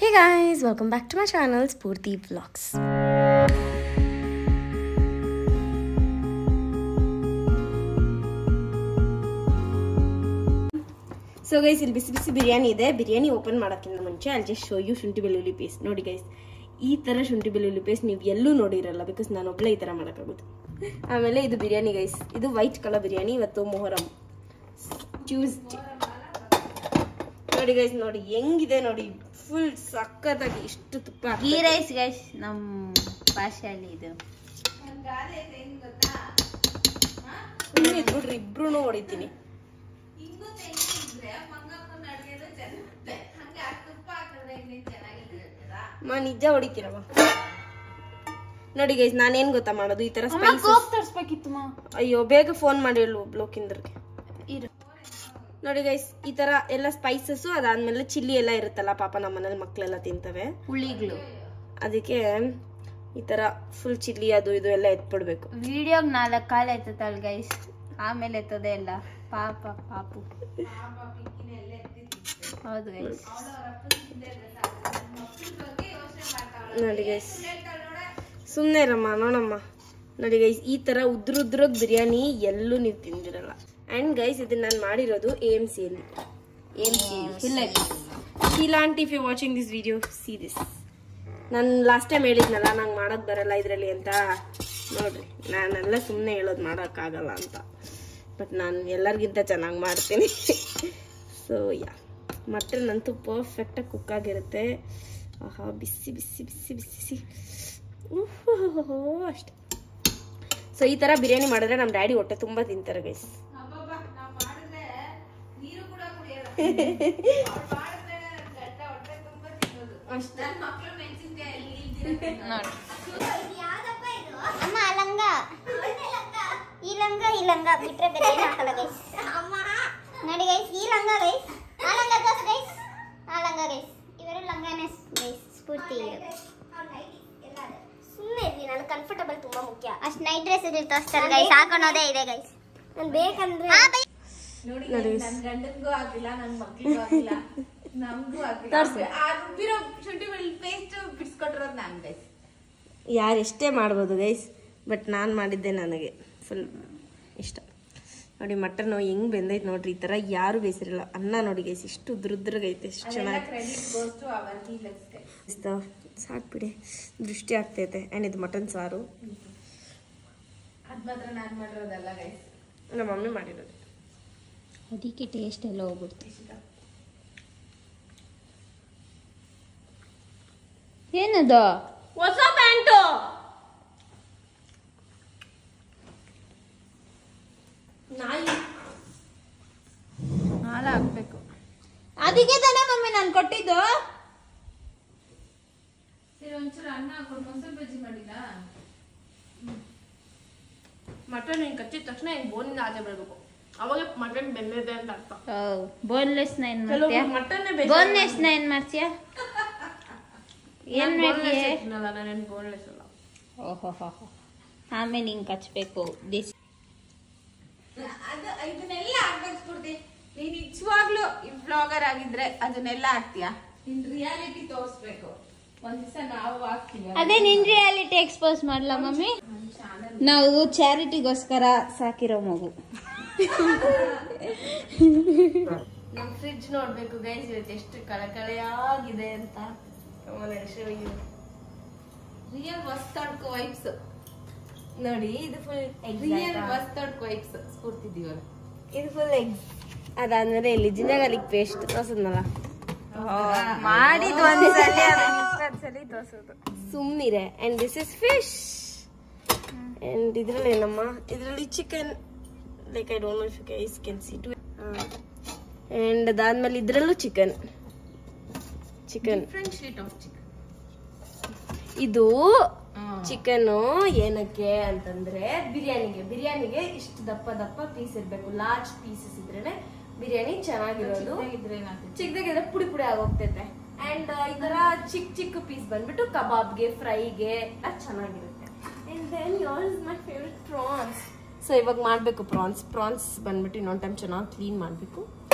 Hey guys, welcome back to my channel Spurti Vlogs. So guys, ಇಲ್ಲಿ ಬಿಸಿ ಬಿಸಿ ಬಿರಿಯಾನಿ ಇದೆ. Biryani open ಮಾಡೋಕ್ಕಿಂತ ಮುಂಚೆ I'll just show you ಶುಂಠಿ ಬೆಳ್ಳುಳ್ಳಿ ಪೇಸ್ಟ್. ನೋಡಿ guys, ಈ ತರ ಶುಂಠಿ ಬೆಳ್ಳುಳ್ಳಿ ಪೇಸ್ಟ್ ನೀವು ಎಲ್ಲೂ ನೋಡಿರಲ್ಲ ಬಿಕಾಸ್ ನಾನು ಒಬ್ಳೆ ಈ ತರ ಮಾಡೋಕ್ಕಾಗುತ್ತೆ. ಆಮೇಲೆ ಇದು ಬಿರಿಯಾನಿ ಗೈಸ್, ಇದು ವೈಟ್ ಕಲರ್ ಬಿರಿಯಾನಿ. ಇವತ್ತು ಮೊಹರಂ ಟ್ಯೂಸ್ಡೇ. ನೋಡಿ ಗೈಸ್, ನೋಡಿ ಹೆಂಗಿದೆ ನೋಡಿ, ಫುಲ್ ಸಕ್ಕತ್ತಾಗಿ ಇಷ್ಟು ತುಪ್ಪ. ಗೀ ರೈಸ್ ಗೈಸ್, ನಮ್ಮ ಭಾಷೆಯಲ್ಲಿ ಇದು ಇದ್ಬಿಟ್ರಿ ಇಬ್ರು ಹೊಡಿತೀನಿ. ನಿಜ ಹೊಡಿತೀರಮ್ಮ. ನೋಡಿ ಗೈಸ್, ನಾನೇನ್ ಗೊತ್ತಾ ಮಾಡೋದು, ಈ ತರ ಸ್ಪೈಸಸ್ ತರಿಸ್ಬೇಕಿತ್ತು. ಅಯ್ಯೋ ಬೇಗ ಫೋನ್ ಮಾಡಿ ಹೇಳು ಬ್ಲೋಕಿಂದ್ರಿಗೆ. ನೋಡಿ ಗೈಸ್, ಈ ತರ ಎಲ್ಲ ಸ್ಪೈಸಸ್, ಅದಾದ್ಮೇಲೆ ಚಿಲ್ಲಿ ಎಲ್ಲ ಇರುತ್ತಲ್ಲ, ಪಾಪ ನಮ್ಮ ಮನೇಲಿ ಮಕ್ಳೆಲ್ಲ ತಿಂತವೆ ಹುಳಿಗಳು, ಅದಕ್ಕೆ ಈ ತರ ಫುಲ್ ಚಿಲ್ಲಿ ಅದು ಇದು ಎಲ್ಲ ಎತ್ಬಿಡ್ಬೇಕು. ವಿಡಿಯೋಗ್ 4 ಕಾಲ ಎತ್ತಲ್ಲ ಗೈಸ್, ಆಮೇಲೆ ಎತ್ತೋದೇ ಇಲ್ಲ. ಪಾಪ ಪಾಪು. ಹೌದು ಗೈಸ್. ನೋಡಿ ಗೈಸ್, ಸುಮ್ಮನೆ ಇರಮ್ಮ, ನೋಡಮ್ಮ. ನೋಡಿ ಗೈಸ್, ಈ ತರ ಉದ್ರುದ್ರಾಗ ಬಿರಿಯಾನಿ ಎಲ್ಲೂ ನೀವು ತಿಂದಿರಲ್ಲ. ಅಂಡ್ ಗೈಸ್, ಇದನ್ನ ನಾನು ಮಾಡಿರೋದು AMC ಅಲ್ಲಿ. Sheela aunty, if you watching this video, see this. ನಾನು ಲಾಸ್ಟ್ ಟೈಮ್ ಹೇಳಿದ್ನಲ್ಲ ನಂಗೆ ಮಾಡೋದು ಬರಲ್ಲ ಇದರಲ್ಲಿ ಅಂತ. ನೋಡ್ರಿ, ನಾನೆಲ್ಲ ಸುಮ್ಮನೆ ಹೇಳೋದು ಮಾಡೋಕ್ಕಾಗಲ್ಲ ಅಂತ, ಬಟ್ ನಾನು ಎಲ್ಲರಿಗಿಂತ ಚೆನ್ನಾಗಿ ಮಾಡ್ತೀನಿ. ಸೊ ಯಾ, ಮಟನ್ ಅಂತೂ ಪರ್ಫೆಕ್ಟಾಗಿ ಕುಕ್ ಆಗಿರುತ್ತೆ. ಆಹಾ, ಬಿಸಿ ಬಿಸಿ ಬಿಸಿ ಬಿಸಿ ಅಷ್ಟೆ. ಸೊ ಈ ಥರ ಬಿರಿಯಾನಿ ಮಾಡಿದ್ರೆ ನಮ್ಮ ಡ್ಯಾಡಿ ಹೊಟ್ಟೆ ತುಂಬ ತಿಂತಾರೆ ಗೈಸ್. ಅಮ್ಮ ಲಂಗ, ಈ ಲಂಗ ಈ ಲಂಗ ಬಿಟ್ರೆ ಬೇರೆ ಏನು ಹಾಕಲ್ಲ ಗೈಸ್. ನೋಡಿ ಗೈಸ್, ಈ ಲಂಗ ಗೈಸ್, ಆ ಲಂಗ ಗೈಸ್, ಆ ಲಂಗ ಗೈಸ್, ಇವೆರಡು ಲಂಗನೇ ಗೈಸ್. ಸ್ಫೂರ್ತಿ ಸುಮ್ಮನೆ ಇರ್ಲಿ, ನಾನು ಕಂಫರ್ಟಬಲ್ ತುಂಬಾ ಮುಖ್ಯ. ಅಷ್ಟು ನೈಟ್ ಡ್ರೆಸ್ ಇದ್ರೆ ತೋರಿಸ್ತಾರೆ ಗೈಸ್, ಹಾಕೊಳೋದೇ ಇದೆ ಗೈಸ್. ನಾನು ಬೇಕಂದ್ರೆ ನೋಡಿ, ನನ್ನ ಗಂಡನಿಗೂ ಆಗಿಲ್ಲ, ನನ್ನ ಮಕ್ಕಳಿಗೂ ಆಗಿಲ್ಲ, ನಮಗೂ ಆಗಿಲ್ಲ. ಆ ರುಬ್ಬಿರೋ ಶುಂಠಿ ಬೆಳ್ಳುಳ್ಳಿ ಪೇಸ್ಟ್ ಬಿಡಿಸ್ಕೊಟ್ಟಿರೋದು ನಾನು ಗೈಸ್. ಯಾರು ಎಷ್ಟೇ ಮಾಡ್ಬೋದು ಗೈಸ್, ಬಟ್ ನಾನು ಮಾಡಿದ್ದೆ ನನಗೆ ಫುಲ್ ಇಷ್ಟ. ನೋಡಿ ಮಟನ್ನು ಹೆಂಗ್ ಬೆಂದೈತೆ ನೋಡ್ರಿ, ಈ ಥರ ಯಾರು ಬೇಯಿಸಿರಲ್ಲ. ಅನ್ನ ನೋಡಿ ಗೈಸ್, ಇಷ್ಟು ಉದ್ರುದ್ರಾಗೈತೆ, ಎಷ್ಟು ಚೆನ್ನಾಗಿ. ಸಾಕ್ಬಿಡಿ, ದೃಷ್ಟಿ ಆಗ್ತೈತೆ. ಆ್ಯಂಡ್ ಇದು ಮಟನ್ ಸಾರು, ಅದು ಮಾತ್ರ ನಾನು ಮಾಡಿರೋದಲ್ಲ ಗೈಸ್, ನಮ್ಮ ಮಮ್ಮಿ ಮಾಡಿರೋದು. ಅದಕ್ಕೆ ಟೇಸ್ಟ್ ಎಲ್ಲ ಹೋಗ್ಬಿಡ್ತು. ಏನದು ಹೊಸ ಪ್ಯಾಂಟು? ಹಾಲು ಹಾಕ್ಬೇಕು. ಅದಕ್ಕೆ ತಾನೇ ಮಮ್ಮಿ ನಾನು ಕೊಟ್ಟಿದ್ದು. ಒಂಚೂರು ಅನ್ನ ಹಾಕೊಂಡು ಮೊಸರು ಬಜ್ಜಿ ಮಾಡಿಲ್ಲ. ಮಟನ್ ಹಿಂಗೆ ಕಚ್ಚಿದ ತಕ್ಷಣ ಹಿಂಗೆ ಬೋನಿಂದ ಆಚೆ ಬರಬೇಕು, ಅವಾಗ ಮಟನ್ ಬೆಂದಿದೆ ಅಂತ ಅರ್ಥ. ಬೋನ್ಲೆಸ್ ನ ಏನ್ ಮಾಡ್ತೀಯಾ? ಬೋನ್ಲೆಸ್ ನ ಏನ್ ಮಾಡ್ತೀಯಾ? ಏನ್ ನಾನೇನು ಬೋನ್ಲೆಸ್ ಅಲ್ಲ. ಓಹೋ, ಆಮೇಲೆ ಹಿಂಗೆ ಕಚ್ಬೇಕು. ಇದನ್ನೆಲ್ಲ ಹಾಕ್ಬೇಕು. ನೀನ್ ನಿಜವಾಗ್ಲೂ ಬ್ಲಾಗರ್ ಆಗಿದ್ರೆ ಅದನ್ನೆಲ್ಲ ಹಾಕ್ತೀಯಾ? ನಿನ್ ರಿಯಾಲಿಟಿ ತೋರಿಸ್ಬೇಕು. ಒಂದ್ಸ ನಾವು ಹಾಕ್ತೀವಿ. ಅದೇ ನಿನ್ ರಿಯಾಲಿಟಿ ಎಕ್ಸ್ಪೋಸ್ ಮಾಡ್ಲಾ ಮಮ್ಮಿ? ನಾವು ಚಾರಿಟಿಗೋಸ್ಕರ ಸಾಕಿರೋ ಮಗು. ನಮ್ ಫ್ರಿಡ್ಜ್ ನೋಡ್ಬೇಕು ಗೈಸ್, ಇವತ್ತು ಎಷ್ಟು ಕಳಕಳೆಯಾಗಿದೆ ಅಂತ. ರಿಯಲ್ ವಸ್ತಡ್ಕೋ ವೈಬ್ಸ್ ನೋಡಿ, ಇದು ಫುಲ್ ರಿಯಲ್ ವಸ್ತಡ್ಕೋ ವೈಬ್ಸ್ ಸ್ಫೂರ್ತಿದೀವಲ್ಲ. ಇದು ಫುಲ್ ಎಗ್ಸ್. ಅದಾದ್ಮೇಲೆ ಇಲ್ಲಿ ಜಿಂಜರ್ ಗಾರ್ಲಿಕ್ ಪೇಸ್ಟ್ ತೋರ್ಸದ್ನಲ್ಲ, ಮಾಡಿದ್ ಒಂದ್ಸಲಿ ತೋರ್ಸೋದು ಸುಮ್ನಿರೆ. And this is fish. And ಇದ್ರಲ್ಲಿ ಏನಮ್ಮ, ಇದ್ರಲ್ಲಿ chicken, like I don't know if you guys can see too. And ಅದಾದ್ಮೇಲೆ ಇದ್ರಲ್ಲೂ ಚಿಕನ್. ಇದು ಚಿಕನ್ ಏನಕ್ಕೆ ಅಂತಂದ್ರೆ ಬಿರಿಯಾನಿಗೆ ಇಷ್ಟು ದಪ್ಪ ದಪ್ಪ ಪೀಸ್ ಇರ್ಬೇಕು. ಲಾರ್ಜ್ ಪೀಸಸ್ ಇದ್ರೇನೆ ಬಿರಿಯಾನಿ ಚೆನ್ನಾಗಿರೋದು. ಚಿಕ್ಕದಾಗಿದ್ರೆ ಪುಡಿ ಪುಡಿ ಆಗೋಗ್ತೈತೆ. ಅಂಡ್ ಈ ತರ ಚಿಕ್ಕ ಚಿಕ್ಕ ಪೀಸ್ ಬಂದ್ಬಿಟ್ಟು ಕಬಾಬ್ಗೆ, ಫ್ರೈಗೆ ಚೆನ್ನಾಗಿರುತ್ತೆ. And then yours my favourite prawns. So ಇವಾಗ ಮಾಡ್ಬೇಕು ಪ್ರಾನ್ಸ್ ಬಂದ್ಬಿಟ್ಟು ಇನ್ನೊಂದು ಟೈಮ್ ಚೆನ್ನಾಗಿ ಕ್ಲೀನ್ ಮಾಡ್ಬೇಕು.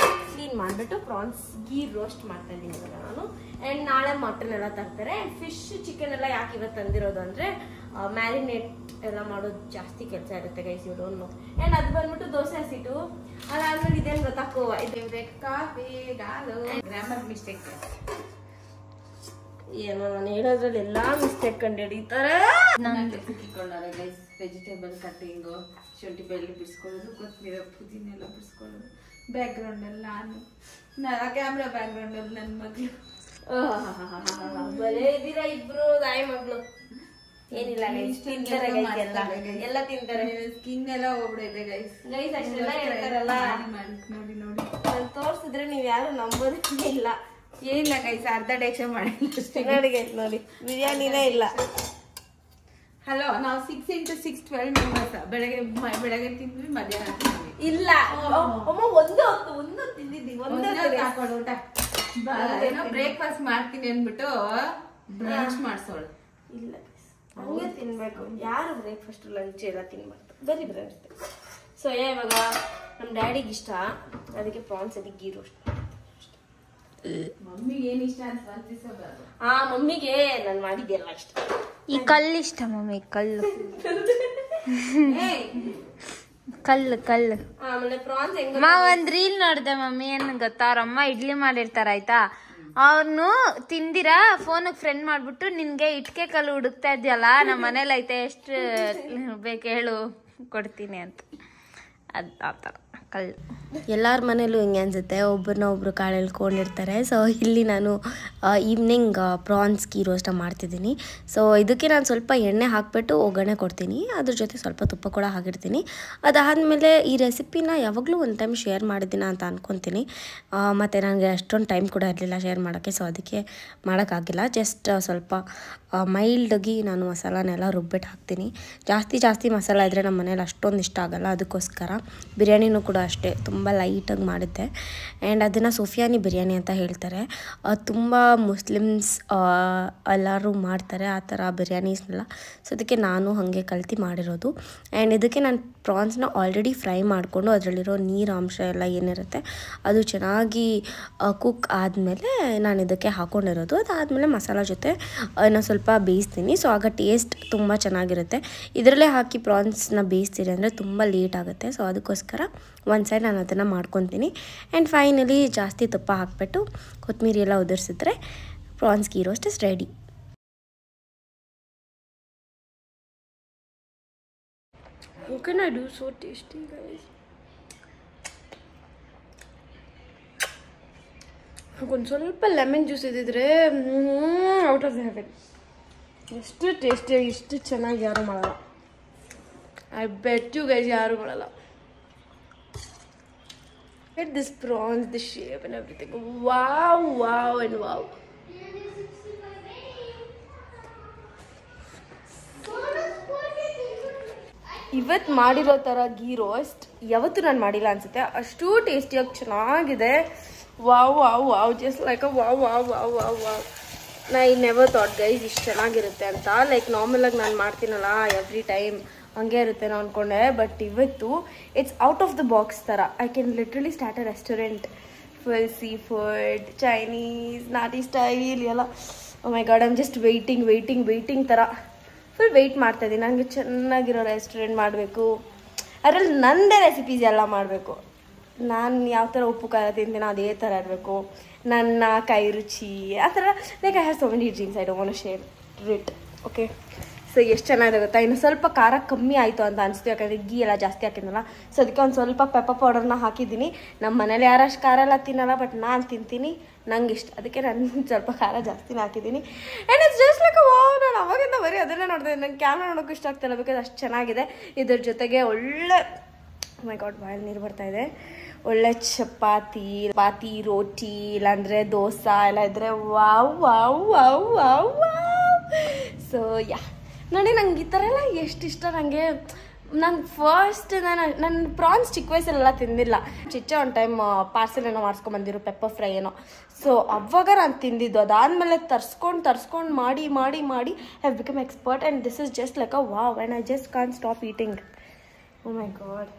ಕ್ಲೀನ್ ಕ್ಲೀನ್ ಮಾಡಿಬಿಟ್ಟು ಪ್ರಾನ್ಸ್ ಗೀ ರೋಸ್ಟ್ ಮಾಡ್ತಾ ಇದ್ದೀನಿ ಇವಾಗ ನಾನು. ಆ್ಯಂಡ್ ನಾಳೆ ಮಟನ್ ಎಲ್ಲ ತರ್ತಾರೆ. ಆ್ಯಂಡ್ ಫಿಶ್ ಚಿಕನ್ ಎಲ್ಲ ಯಾಕೆ ಇವತ್ತು ತಂದಿರೋದು ಅಂದರೆ ಮ್ಯಾರಿನೇಟ್ ಎಲ್ಲ ಮಾಡೋದು ಜಾಸ್ತಿ ಕೆಲಸ ಇರುತ್ತೆ guys, you don't know. And ಅದು ಬಂದ್ಬಿಟ್ಟು ದೋಸೆ ಹಸಿಟ್ಟು, ಅದಾದ್ಮೇಲೆ ಇದೇನು ಗೊತ್ತಾ ಕೋವಾ, ಇದೆ ಕಾಫಿ ಗಾಲು ಗ್ರಾಮರ್ ಮಿಸ್ಟೇಕ್. ಏನೋ ನಾನು ಹೇಳೋದ್ರಲ್ಲಿ ಎಲ್ಲಾ ಮಿಸ್ಟೇಕ್ ಕಂಡು ಹಿಡಿತಾರೆ. ಕಿತ್ಕೊಂಡಾರೆ ಗೈಸ್. ವೆಜಿಟೇಬಲ್ ಕಟ್ಟಿಂಗು, ಶುಂಠಿ ಬೆಳ್ಳುಳ್ಳಿ ಬಿಡಿಸ್ಕೊಳ್ಳೋದು, ಕೊತ್ತಂಬರಿ ಪುದೀನ ಎಲ್ಲ ಬಿಡಿಸ್ಕೊಳ್ಳೋದು, ಬ್ಯಾಕ್ ಗ್ರೌಂಡ್ ಅಲ್ಲಿ ನಾನು ಕ್ಯಾಮ್ರಾ ಬ್ಯಾಕ್ ಗ್ರೌಂಡ್ ಅಲ್ಲಿ ನನ್ನ ಮಗಳು. ಬರೇ ಇದೀರಾ ಇಬ್ರು ತಾಯಿ ಮಗಳು. ಏನಿಲ್ಲ ತಿಂತಾರೆ ಎಲ್ಲ ತಿಂತಾರೆ. ಸ್ಕಿನ್ ಎಲ್ಲ ಹೋಗ್ಬಿಡಿದೆ ಗೈಸ್. ಗೈಸ್ ಅಷ್ಟೆಲ್ಲ ಹೇಳ್ತಾರಲ್ಲ, ನೋಡಿ ನೋಡಿ ನಾನು ತೋರ್ಸಿದ್ರೆ ನೀವ್ ಯಾರು ನಂಬೋದೇ ಇಲ್ಲ. ಏನಿಲ್ಲ ಗೈಸ್, ಅರ್ಧ ಡೇಕ್ಷನ್ ಮಾಡಿ ನೋಡಿ ಗೈಸ್, ನೋಡಿ ಬಿರಿಯಾನಿನೇ ಇಲ್ಲ. ಹಲೋ, ನಾವು 6 into 6 12 ಮೆಂಬರ್ಸ್. ಬೆಳಗ್ಗೆ ತಿಂದ್ವಿ, ಮಧ್ಯಾಹ್ನ ತಿಂದ್ವಿ. ಇಲ್ಲ ಅಮ್ಮ, ಒಂದು ತಿಂದಿದ್ದಿ, ಹಾಕೊಂಡು ಊಟ ಬ್ರೇಕ್ಫಾಸ್ಟ್ ಮಾಡ್ತೀನಿ ಅಂದ್ಬಿಟ್ಟು ಬ್ರಂಚ್ ಮಾಡ್ಸೋಳು. ಇಲ್ಲ ಹಂಗೆ ತಿನ್ಬೇಕು. ಯಾರು ಬ್ರೇಕ್ಫಾಸ್ಟ್ ಲಂಚ್ ಎಲ್ಲ ತಿನ್ಬಾರ್ದು, ಬರೀ ಬ್ರಂಚ್. ಸೊ ಇವಾಗ ನಮ್ಮ ಡ್ಯಾಡಿಗೆ ಇಷ್ಟ, ಅದಕ್ಕೆ ಪ್ರಾನ್ಸ್ ಅದಕ್ಕೆ ಗೀ ರೋಸ್ಟ್. ಮಮ್ಮಿಗೆ ಏನ್ ಇಷ್ಟ ಅಂತ ವರ್ತಿಸೋದು. ಮಮ್ಮಿಗೆ ನಾನು ಮಾಡಿದ್ದೆಲ್ಲ ಇಷ್ಟ. ಈ ಕಲ್ಲು ಇಷ್ಟ ಮಮ್ಮಿ, ಕಲ್ಲು ಕಲ್ಲು. ಆಮೇಲೆ ಪ್ರಾನ್ಸ್ ಹೆಂಗ ಒಂದ್ ರೀಲ್ ನೋಡ್ದೆ ಮಮ್ಮಿ, ಏನ್ ಗೊತ್ತಾ, ಅವ್ರಮ್ಮ ಇಡ್ಲಿ ಮಾಡಿರ್ತಾರ ಆಯ್ತಾ, ಅವ್ನು ತಿಂದಿರಾ ಫೋನಿಗೆ ಫ್ರೆಂಡ್ ಮಾಡ್ಬಿಟ್ಟು ನಿನ್ಗೆ ಇಟ್ಕೆ ಕಲ್ಲು ಹುಡುಕ್ತಾ ಇದ್ಯಲ್ಲ, ನಮ್ಮ ಮನೇಲಿ ಐತೆ, ಎಷ್ಟು ಬೇಕು ಹೇಳು ಕೊಡ್ತೀನಿ ಅಂತ. ಅದು ಆ ಥರ ಕಲ್ಲು. ಎಲ್ಲರ ಮನೇಲೂ ಹಿಂಗೆ ಅನಿಸುತ್ತೆ, ಒಬ್ಬರನ್ನ ಒಬ್ಬರು ಕಾಳು ಎಳ್ಕೊಂಡಿರ್ತಾರೆ. ಸೊ ಇಲ್ಲಿ ನಾನು ಈವ್ನಿಂಗ್ ಪ್ರಾನ್ಸ್ ಗೀ ರೋಸ್ಟ್ ಮಾಡ್ತಿದ್ದೀನಿ. ಸೊ ಇದಕ್ಕೆ ನಾನು ಸ್ವಲ್ಪ ಎಣ್ಣೆ ಹಾಕಿಬಿಟ್ಟು ಒಗ್ಗರಣೆ ಕೊಡ್ತೀನಿ, ಅದ್ರ ಜೊತೆ ಸ್ವಲ್ಪ ತುಪ್ಪ ಕೂಡ ಹಾಕಿರ್ತೀನಿ. ಅದಾದಮೇಲೆ ಈ ರೆಸಿಪಿನ ಯಾವಾಗಲೂ ಒಂದು ಟೈಮ್ ಶೇರ್ ಮಾಡಿದ್ದೀನಿ ಅಂತ ಅಂದ್ಕೊತೀನಿ. ಮತ್ತು ನನಗೆ ಅಷ್ಟೊಂದು ಟೈಮ್ ಕೂಡ ಇರಲಿಲ್ಲ ಶೇರ್ ಮಾಡೋಕ್ಕೆ, ಸೊ ಅದಕ್ಕೆ ಮಾಡೋಕ್ಕಾಗಿಲ್ಲ. ಜಸ್ಟ್ ಸ್ವಲ್ಪ ಮೈಲ್ಡಾಗಿ ನಾನು ಮಸಾಲಾನೆಲ್ಲ ರುಬ್ಬಿಟ್ಟು ಹಾಕ್ತೀನಿ. ಜಾಸ್ತಿ ಮಸಾಲ ಇದ್ದರೆ ನಮ್ಮ ಮನೇಲಿ ಅಷ್ಟೊಂದು ಇಷ್ಟ ಆಗೋಲ್ಲ, ಅದಕ್ಕೋಸ್ಕರ. ಬಿರಿಯಾನಿನೂ ಕೂಡ ಅಷ್ಟೇ ತುಂಬ ಲೈಟಾಗಿ ಮಾಡಿದ್ದೆ. ಆ್ಯಂಡ್ ಅದನ್ನು ಸುಫಿಯಾನಿ ಬಿರಿಯಾನಿ ಅಂತ ಹೇಳ್ತಾರೆ. ತುಂಬ ಮುಸ್ಲಿಮ್ಸ್ ಎಲ್ಲರೂ ಮಾಡ್ತಾರೆ ಆ ಥರ ಬಿರಿಯಾನೀಸ್ನೆಲ್ಲ. ಸೊ ಅದಕ್ಕೆ ನಾನು ಹಾಗೆ ಕಲ್ತು ಮಾಡಿರೋದು. ಆ್ಯಂಡ್ ಇದಕ್ಕೆ ನಾನು ಪ್ರಾನ್ಸ್ನ ಆಲ್ರೆಡಿ ಫ್ರೈ ಮಾಡಿಕೊಂಡು ಅದರಲ್ಲಿರೋ ನೀರಾಂಶ ಎಲ್ಲ ಏನಿರುತ್ತೆ ಅದು ಚೆನ್ನಾಗಿ ಕುಕ್ ಆದಮೇಲೆ ನಾನು ಇದಕ್ಕೆ ಹಾಕ್ಕೊಂಡಿರೋದು. ಅದಾದಮೇಲೆ ಮಸಾಲ ಜೊತೆ ನಾನು ಸ್ವಲ್ಪ ಬೇಯಿಸ್ತೀನಿ. ಸೊ ಆಗ ಟೇಸ್ಟ್ ತುಂಬ ಚೆನ್ನಾಗಿರುತ್ತೆ. ಇದರಲ್ಲೇ ಹಾಕಿ ಪ್ರಾನ್ಸ್ನ ಬೇಯಿಸ್ತೀರಿ ಅಂದರೆ ತುಂಬ ಲೇಟ್ ಆಗುತ್ತೆ. ಸೊ ಅದಕ್ಕೋಸ್ಕರ ಒಂದು ಸೈಡ್ ನಾನು ಅದನ್ನು ಮಾಡ್ಕೊತೀನಿ. ಆ್ಯಂಡ್ ಫೈನಲಿ ಜಾಸ್ತಿ ತುಪ್ಪ ಹಾಕ್ಬಿಟ್ಟು ಕೊತ್ತಂಬರಿ ಎಲ್ಲ ಉದುರಿಸಿದ್ರೆ prawns ghee roast is ready. How can I do so tasty, guys? ಒಂದು ಸ್ವಲ್ಪ ಲೆಮನ್ ಜ್ಯೂಸ್ ಇದ್ದಿದ್ರೆ ಔಟ್ ಆಫ್ ದ ಹೆವೆನ್. ಎಷ್ಟು ಟೇಸ್ಟಿಯಾಗಿ ಇಷ್ಟು ಚೆನ್ನಾಗಿ ಯಾರು ಮಾಡಲ್ಲ. ಐ ಬೆಟ್ ಯು ಗೈಸ್ ಯಾರು ಮಾಡಲ್ಲ. Get this prawns, the shape and everything. Wow and wow. ಇವತ್ತು ಮಾಡಿರೋ ಥರ ಗೀ ರೋಸ್ಟ್ ಯಾವತ್ತೂ ನಾನು ಮಾಡಿಲ್ಲ ಅನ್ಸುತ್ತೆ. ಅಷ್ಟು ಟೇಸ್ಟಿಯಾಗಿ ಚೆನ್ನಾಗಿದೆ. Wow just like wow. I never thought guys ಇಷ್ಟು ಚೆನ್ನಾಗಿರುತ್ತೆ ಅಂತ. ಲೈಕ್ ನಾರ್ಮಲಾಗಿ ನಾನು ಮಾಡ್ತೀನಲ್ಲ ಎವ್ರಿ ಟೈಮ್ ಹಂಗೆ ಇರುತ್ತೆ ನಾನು ಅಂದ್ಕೊಂಡೆ. ಬಟ್ ಇವತ್ತು it's out of the box ಥರ. I can literally start a restaurant full seafood, Chinese, ನಾಟಿ ಸ್ಟೈಲ್ ಎಲ್ಲ. Oh my god, I'm just waiting ಥರ ಫುಲ್ ವೆಯ್ಟ್ ಮಾಡ್ತಾಯಿದ್ದೀನಿ. ನನಗೆ ಚೆನ್ನಾಗಿರೋ ರೆಸ್ಟೋರೆಂಟ್ ಮಾಡಬೇಕು, ಅದರಲ್ಲಿ ನನ್ನದೇ ರೆಸಿಪೀಸ್ ಎಲ್ಲ ಮಾಡಬೇಕು. ನಾನು ಯಾವ ಥರ ಉಪ್ಪು ಖಾರ ತಿಂತೀನೋ ಅದೇ ಥರ ಇರಬೇಕು, ನನ್ನ ಕೈ ರುಚಿ ಆ ಥರ. Like I have so many dreams, I don't want to share it. Okay, so ಎಷ್ಟು ಚೆನ್ನಾಗಿದೆ ಗೊತ್ತಾ. ಇನ್ನು ಸ್ವಲ್ಪ ಖಾರ ಕಮ್ಮಿ ಆಯಿತು ಅಂತ ಅನಿಸ್ತು, ಯಾಕಂದರೆ ಗೀ ಎಲ್ಲ ಜಾಸ್ತಿ ಹಾಕಿದ್ನಲ್ಲ. ಸೊ ಅದಕ್ಕೆ ಒಂದು ಸ್ವಲ್ಪ ಪೆಪ್ಪರ್ ಪೌಡರ್ನ ಹಾಕಿದ್ದೀನಿ. ನಮ್ಮ ಮನೇಲಿ ಯಾರಷ್ಟು ಖಾರ ಎಲ್ಲ ತಿನ್ನಲ್ಲ, ಬಟ್ ನಾನು ತಿಂತೀನಿ, ನಂಗೆ ಇಷ್ಟ, ಅದಕ್ಕೆ ನಾನು ಸ್ವಲ್ಪ ಖಾರ ಜಾಸ್ತಿನೇ ಹಾಕಿದ್ದೀನಿ. And it's just like wow. ನಾನು ಅವಾಗಿಂದ ಬರೀ ಅದನ್ನೇ ನೋಡ್ದೆ, ನಂಗೆ ಕ್ಯಾಮ್ರಾ ನೋಡೋಕ್ಕೂ ಇಷ್ಟ ಆಗ್ತಾಯಿಲ್ಲ, ಬಿಕಾಸ್ ಅಷ್ಟು ಚೆನ್ನಾಗಿದೆ. ಇದ್ರ ಜೊತೆಗೆ ಒಳ್ಳೆ ಮೈ ಗಾಡ್ ಬಾಯಲ್ಲಿ ನೀರು ಬರ್ತಾಯಿದೆ. ಒಳ್ಳೆ ಚಪಾತಿ ರೋಟಿ ಇಲ್ಲಾಂದರೆ ದೋಸೆ ಎಲ್ಲ ಇದ್ದರೆ ವಾವ್. ಸೊ ಯಾ ನೋಡಿ, ನಂಗೆ ಈ ಥರ ಎಲ್ಲ ಎಷ್ಟು ಇಷ್ಟ. ನಂಗೆ ಫಸ್ಟ್ ನಾನು ಪ್ರಾನ್ಸ್ ಚಿಕ್ಕ ವಯಸ್ಸಲ್ಲೆಲ್ಲ ತಿಂದಿಲ್ಲ. ಒಂದು ಟೈಮ್ ಪಾರ್ಸೆಲ್ ಏನೋ ಮಾಡಿಸ್ಕೊಂಬಂದಿರೋ ಪೆಪ್ಪರ್ ಫ್ರೈ ಏನೋ. ಸೊ ಅವಾಗ ನಾನು ತಿಂದಿದ್ದು. ಅದಾದಮೇಲೆ ತರ್ಸ್ಕೊಂಡು ಮಾಡಿ have become expert. And this is just like a wow. And I just can't stop eating. Oh my god,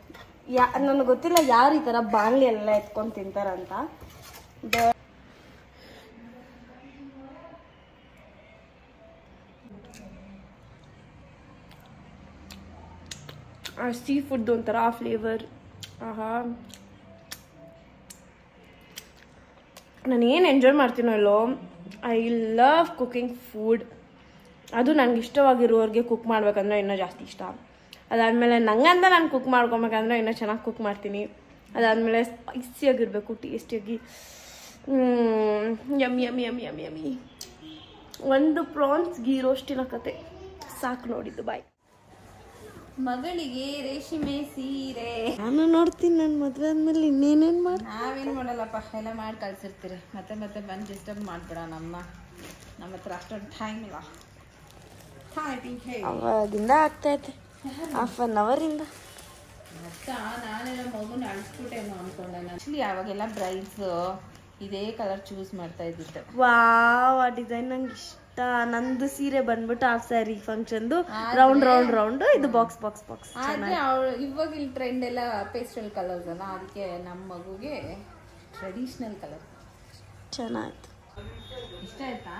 ನನಗೆ ಗೊತ್ತಿಲ್ಲ ಯಾರು ಈ ಥರ ಬಾಣಲಿ ಎಲ್ಲ ಎತ್ಕೊಂಡು ತಿಂತಾರಂತ. ಸೀ ಫುಡ್ ಒಂಥರ ಫ್ಲೇವರ್. ಆಹಾ, ನಾನು ಏನು ಎಂಜಾಯ್ ಮಾಡ್ತೀನೋ ಅಲ್ಲೋ. I love cooking food. ಅದು ನನಗೆ ಇಷ್ಟವಾಗಿರೋರಿಗೆ ಕುಕ್ ಮಾಡ್ಬೇಕಂದ್ರೆ ಇನ್ನೂ ಜಾಸ್ತಿ ಇಷ್ಟ. ಅದಾದಮೇಲೆ ನಂಗಂತ ನಾನು ಕುಕ್ ಮಾಡ್ಕೊಬೇಕಂದ್ರೆ ಇನ್ನೂ ಚೆನ್ನಾಗಿ ಕುಕ್ ಮಾಡ್ತೀನಿ. ಅದಾದಮೇಲೆ ಸ್ಪೈಸಿಯಾಗಿರಬೇಕು, ಟೇಸ್ಟಿಯಾಗಿ. Yummy yummy yummy yummy yummy. ಒಂದು ಪ್ರಾನ್ಸ್ ಗೀ ರೋಸ್ಟಿನ ಕತೆ ಸಾಕು ನೋಡಿದ್ದು. ಬಾಯ್. ಮಗಳಿಗೆ ರೇಷ್ಮೆ ಸೀರೆ. ನಾನು ನೋಡ್ತೀನಿ, ನನ್ನ ಮದುವೆ ಆದ್ಮೇಲೆ ಇನ್ನೇನೇನು ಮಾಡಿ. ನಾವೇನು ಮಾಡಲ್ಲಪ್ಪ, ಎಲ್ಲ ಮಾಡಿ ಕಳ್ಸಿರ್ತೀರಿ. ಮತ್ತೆ ಮತ್ತೆ ಬಂದು ಡಿಸ್ಟರ್ಬ್ ಮಾಡ್ಬೇಡ ನಮ್ಮ ಹತ್ರ ಅಷ್ಟೊಂದು ಟೈಮ್ ಇಲ್ಲ. ಅವಾಗಿಂದ ಆಗ್ತೈತೆ, ಹಾಫ್ ಅನ್ ಅವರಿಂದ. ನಾನೆಲ್ಲ ಮಗುನ ಅಳಿಸ್ಬಿಟ್ಟೇನೋ ಅನ್ಕೊಂಡೆ. ಆಕ್ಚುಲಿ ಅವಾಗೆಲ್ಲ ಬ್ರೈಡ್ಸ್ ಇದೇ ಕಲರ್ ಚೂಸ್ ಮಾಡ್ತಾ ಇದ್ದಿತ್ತು. ವಾವ್, ಆ ಡಿಸೈನ್ ನಂಗೆ ಇಷ್ಟ. ನಂದು ಸೀರೆ ಬಂದ್ಬಿಟ್ಟು ಹಾಫ್ ಸ್ಯಾರಿ ಫಂಕ್ಷನ್ದು ರೌಂಡ್ ರೌಂಡ್ ರೌಂಡ್, ಇದು ಬಾಕ್ಸ್ ಬಾಕ್ಸ್ ಬಾಕ್ಸ್. ಆದ್ರೆ ಅವಳು ಇವಾಗ ಇಲ್ಲಿ ಟ್ರೆಂಡ್ ಎಲ್ಲ ಪೇಸ್ಟಲ್ ಕಲರ್ಸ್ ಅಲ್ಲ, ಅದಕ್ಕೆ ನಮ್ಮ ಮಗುಗೆ ಟ್ರೆಡಿಷನಲ್ ಕಲರ್ ಚೆನ್ನಾಯ್ತು. ಇಷ್ಟ ಆಯ್ತಾ?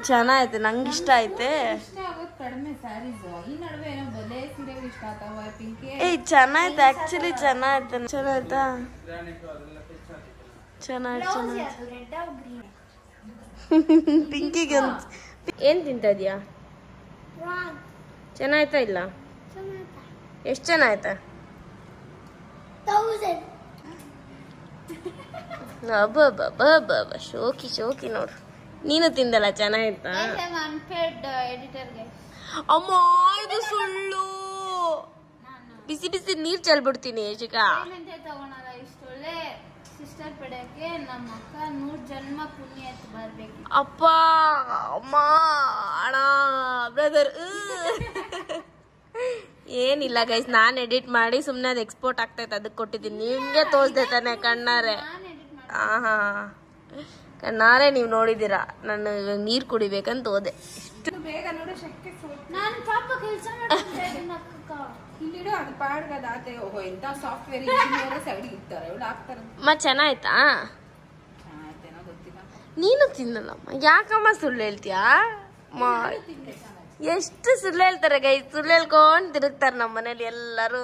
ಚೆನ್ನಾಯ್ತು, ನಂಗೆ ಇಷ್ಟ ಐತೆ. ಇಷ್ಟ ಆಗೋದು ಕಡಿಮೆ ಸ್ಯಾರೀಸ್. ಈ ನಡುವೆ ಏನೋ ಬಲೆ ಸೀರೆಗಳು ಇಷ್ಟ ಆಗ್ತಾವ. ಪಿಂಕಿ ಚೆನ್ನಾಯ್ತು, ಆಕ್ಚುಲಿ ಚೆನ್ನಾಯ್ತು. ಚೆನ್ನಾಯ್ತಾ? ಚೆನ್ನಾಯ್ತು ಚೆನ್ನಾಯ್ತು. ಪಿಂಕಿಗೆ ಏನ್ ತಿಂತ ಇದೀಯಾ? ಚೆನ್ನಾಯ್ತಾ ಇಲ್ಲ? ಎಷ್ಟು ಚೆನ್ನಾಯ್ತಾ? ಶೋಕಿ ಶೋಕಿ ನೋಡು. ನೀನು ತಿಂದಲ್ಲ, ಚೆನ್ನಾಯ್ತಾ? ಅಮ್ಮ, ಇದು ಸುಳ್ಳು. ಬಿಸಿ ಬಿಸಿ ನೀರ್ ಚೆಲ್ಬಿಡ್ತೀನಿ ಶಿಖಾ. ಸಿಸ್ಟರ್ ಪಡೆಯಕ್ಕೆ ನಮ್ಮ ಅಕ್ಕ 100 ಜನ್ಮ ಪುಣ್ಯ ಬರ್ಬೇಕು. ಅಪ್ಪ, ಅಮ್ಮ, ಅಣ್ಣ, ಬ್ರದರ್. ಏನಿಲ್ಲ ಗೈಸ್, ನಾನು ಎಡಿಟ್ ಮಾಡಿ ಸುಮ್ಮನೆ ಅದು ಎಕ್ಸ್ಪೋರ್ಟ್ ಆಗ್ತೈತೆ, ಅದಕ್ಕೆ ಕೊಟ್ಟಿದ್ದೀನಿ. ನಿಮ್ಗೆ ತೋರಿಸ್ದೆ ತಾನೆ ಕಣ್ಣಾರೆ? ಹಾ, ಕಣ್ಣಾರೆ ನೀವು ನೋಡಿದ್ದೀರಾ. ನಾನು ಇವಾಗ ನೀರು ಕುಡಿಬೇಕಂತ ಹೋದೆ. ಬೇಗ ನೋಡು, ಶಕ್ತಿ ನಾನು ಪಾಪ ಕೆಲಸ ಮಾಡ್ತಿದ್ದೆ. ಇಲ್ಲಿಡು, ಅದು ಪಾಡ್ಗದಾತೆ. ಓಹೋ, ಎಂತ ಸಾಫ್ಟ್ವೇರ್ ಇಂಜಿನಿಯರ್ ಸೈಡ್ ಇರ್ತಾರೆ, ಇವಳು ಆಗ್ತಾರೆ. ಚೆನ್ನಾಯ್ತಾ? ಚೆನ್ನಾಯ್ತೇನೋ ಗೊತ್ತಿಲ್ಲ. ನೀನು ತಿನ್ನಲ್ಲಮ್ಮ, ಯಾಕಮ್ಮ ಸುಳ್ಳು ಹೇಳ್ತೀಯಾ? ಎಷ್ಟು ಸುಳ್ಳು ಹೇಳ್ತಾರೆ ಗೈ, ಸುಳ್ಳು ಹೇಳ್ಕೊಂಡು ತಿರುಗ್ತಾರೆ ನಮ್ಮ ಮನೇಲಿ ಎಲ್ಲರೂ.